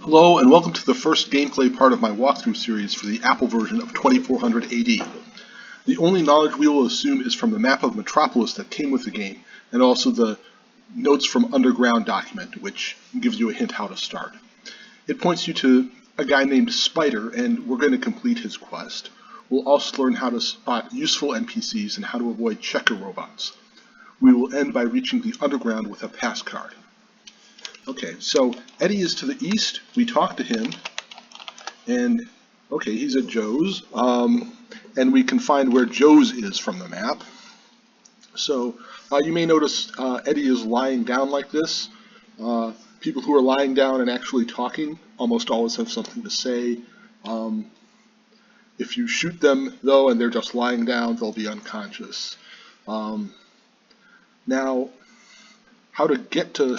Hello and welcome to the first gameplay part of my walkthrough series for the Apple version of 2400 AD. The only knowledge we will assume is from the map of Metropolis that came with the game, and also the Notes from Underground document, which gives you a hint how to start. It points you to a guy named Spider, and we're going to complete his quest. We'll also learn how to spot useful NPCs and how to avoid checker robots. We will end by reaching the Underground with a pass card. Okay, so Eddie is to the east. We talk to him, and okay, he's at Joe's, and we can find where Joe's is from the map. So you may notice Eddie is lying down like this. People who are lying down and actually talking almost always have something to say. If you shoot them, though, and they're just lying down, they'll be unconscious. Now, how to get to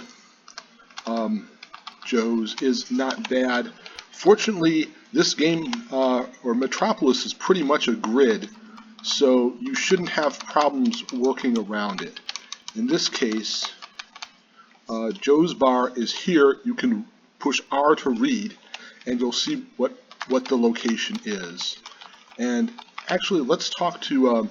Joe's is not bad. Fortunately, this game, or Metropolis, is pretty much a grid, so you shouldn't have problems working around it. In this case, Joe's bar is here. You can push R to read, and you'll see what the location is. And actually, let's talk to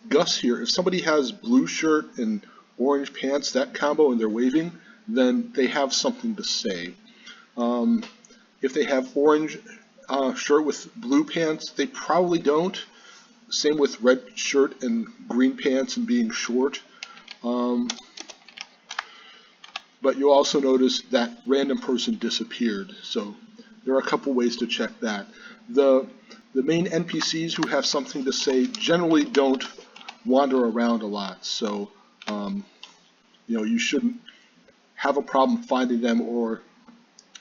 Gus here. If somebody has blue shirt and orange pants, that combo, and they're waving, then they have something to say. If they have orange shirt with blue pants, they probably don't. Same with red shirt and green pants and being short. But you'll also notice that random person disappeared. So there are a couple ways to check that. The main NPCs who have something to say generally don't wander around a lot. So you shouldn't have a problem finding them, or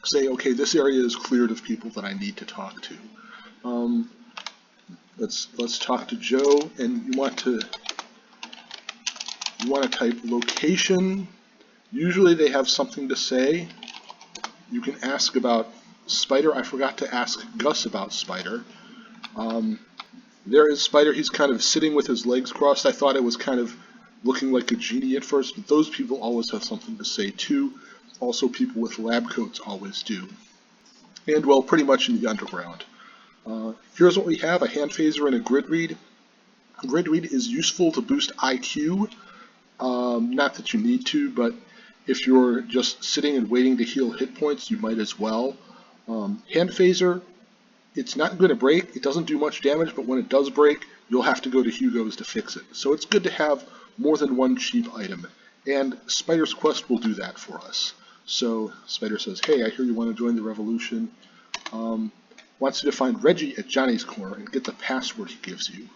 say, okay, this area is cleared of people that I need to talk to. Let's talk to Joe, and you want to type location. Usually they have something to say. You can ask about Spider. I forgot to ask Gus about Spider. There is Spider. He's kind of sitting with his legs crossed. I thought it was kind of looking like a genie at first, but those people always have something to say too. Also, people with lab coats always do. And, well, pretty much in the underground. Here's what we have, a hand phaser and a grid read. Grid read is useful to boost IQ. Not that you need to, but if you're just sitting and waiting to heal hit points, you might as well. Hand phaser, it's not going to break. It doesn't do much damage, but when it does break, you'll have to go to Hugo's to fix it. So it's good to have more than one cheap item, and Spider's quest will do that for us. So Spider says, hey, I hear you want to join the revolution. Wants you to find Reggie at Johnny's corner and get the password he gives you.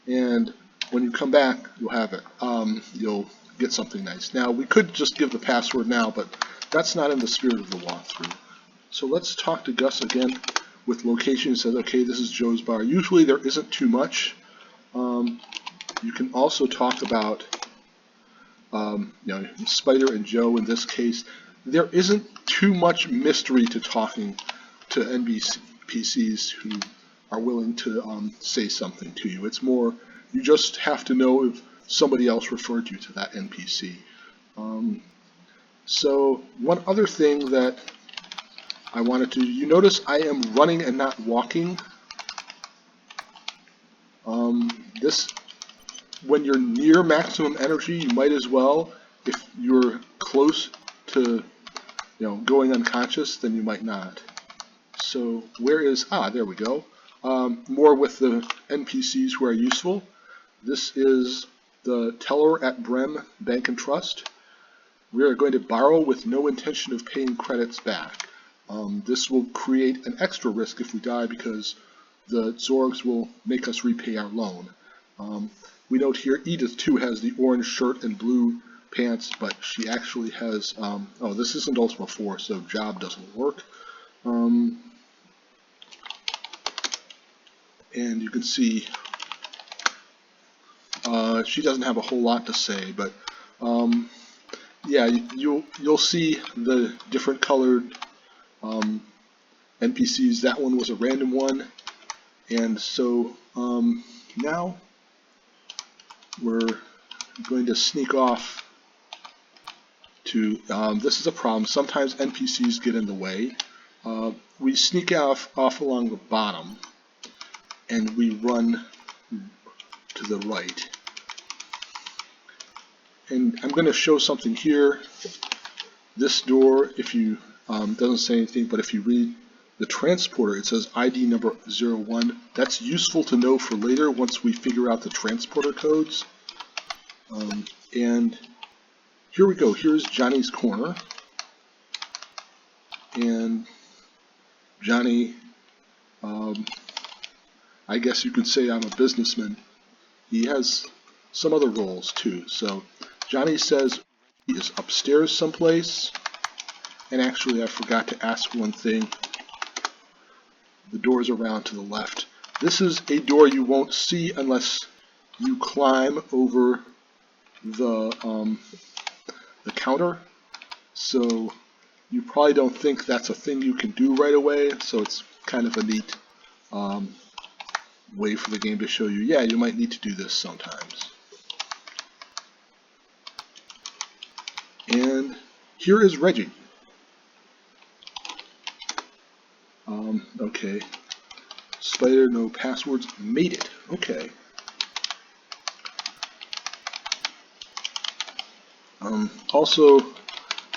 And when you come back, you'll have it. You'll get something nice. Now, we could just give the password now, but that's not in the spirit of the walkthrough. So let's talk to Gus again with location. He says, okay, this is Joe's bar. Usually there isn't too much. You can also talk about Spider and Joe in this case. There isn't too much mystery to talking to NPCs who are willing to say something to you. It's more, you just have to know if somebody else referred you to that NPC. So one other thing that I wanted to, you notice I am running and not walking. When you're near maximum energy, you might as well. If you're close to going unconscious, then you might not. So where is, there we go. More with the NPCs who are useful. This is the teller at Brehm Bank and Trust. We are going to borrow with no intention of paying credits back. This will create an extra risk if we die, because the Zorgs will make us repay our loan. We note here Edith too has the orange shirt and blue pants, but she actually has, this isn't Ultima 4, so job doesn't work. And you can see she doesn't have a whole lot to say, but yeah, you'll see the different colored NPCs. That one was a random one, and so now we're going to sneak off to, this is a problem. Sometimes NPCs get in the way. We sneak off along the bottom and we run to the right. And I'm going to show something here. This door, if you doesn't say anything, but if you read the transporter, it says ID number 01. That's useful to know for later once we figure out the transporter codes. And here we go. Here's Johnny's corner. And Johnny, I guess you could say I'm a businessman. He has some other roles too. So Johnny says he is upstairs someplace. And actually I forgot to ask one thing. The door's around to the left. This is a door you won't see unless you climb over the counter. So you probably don't think that's a thing you can do right away. So it's kind of a neat way for the game to show you, yeah, you might need to do this sometimes. And here is Reggie. Okay. Spider, no passwords. Made it. Okay. Also,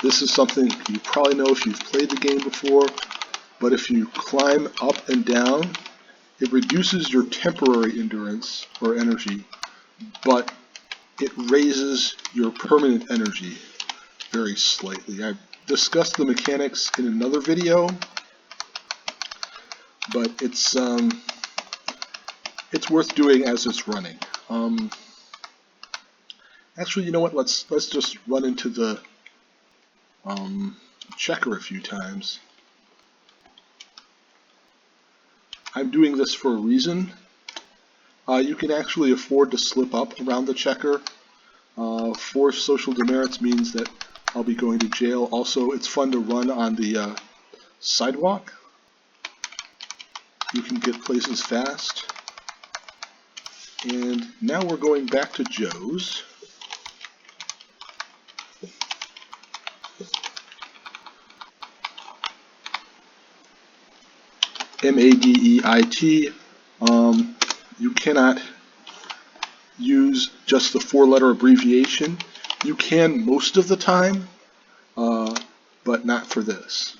this is something you probably know if you've played the game before, but if you climb up and down, it reduces your temporary endurance or energy, but it raises your permanent energy very slightly. I've discussed the mechanics in another video, but it's worth doing as it's running. Actually, you know what? Let's just run into the checker a few times. I'm doing this for a reason. You can actually afford to slip up around the checker. 4 social demerits means that I'll be going to jail. Also, it's fun to run on the sidewalk. You can get places fast. And now we're going back to Joe's. M-A-D-E-I-T. You cannot use just the 4-letter abbreviation. You can most of the time, but not for this.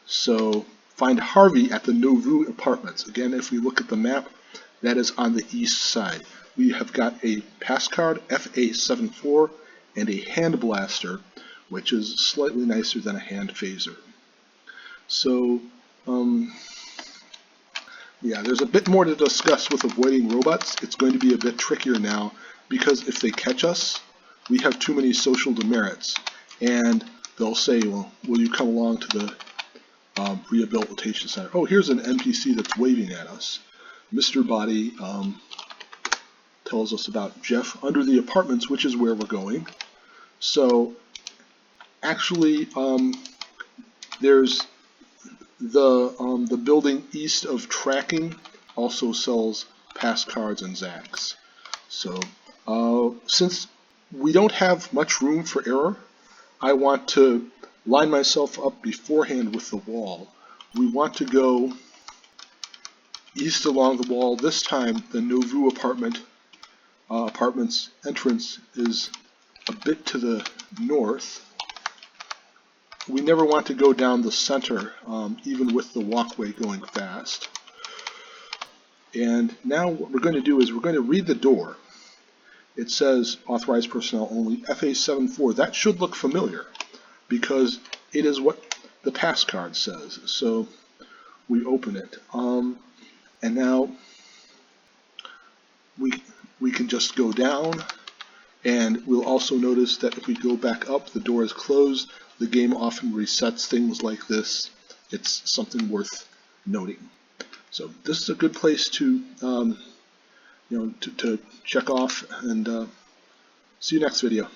So find Harvey at the Nauvoo Apartments. Again, if we look at the map, that is on the east side. We have got a pass card, FA74, and a hand blaster, which is slightly nicer than a hand phaser. So, yeah, there's a bit more to discuss with avoiding robots. It's going to be a bit trickier now, because if they catch us, we have too many social demerits, and they'll say, well, will you come along to the rehabilitation center? Oh, here's an NPC that's waving at us. Mr. Body tells us about Jeff under the apartments, which is where we're going. So actually, there's the building east of tracking also sells pass cards and Zacks. So since we don't have much room for error, I want to line myself up beforehand with the wall. We want to go east along the wall. This time the Nauvoo apartments entrance is a bit to the north. We never want to go down the center, even with the walkway going fast. And now what we're going to do is we're going to read the door. It says authorized personnel only, FA74. That should look familiar because it is what the pass card says. So we open it. And now we can just go down, and we'll also notice that if we go back up, the door is closed. The game often resets things like this. It's something worth noting. So this is a good place to to check off, and see you next video.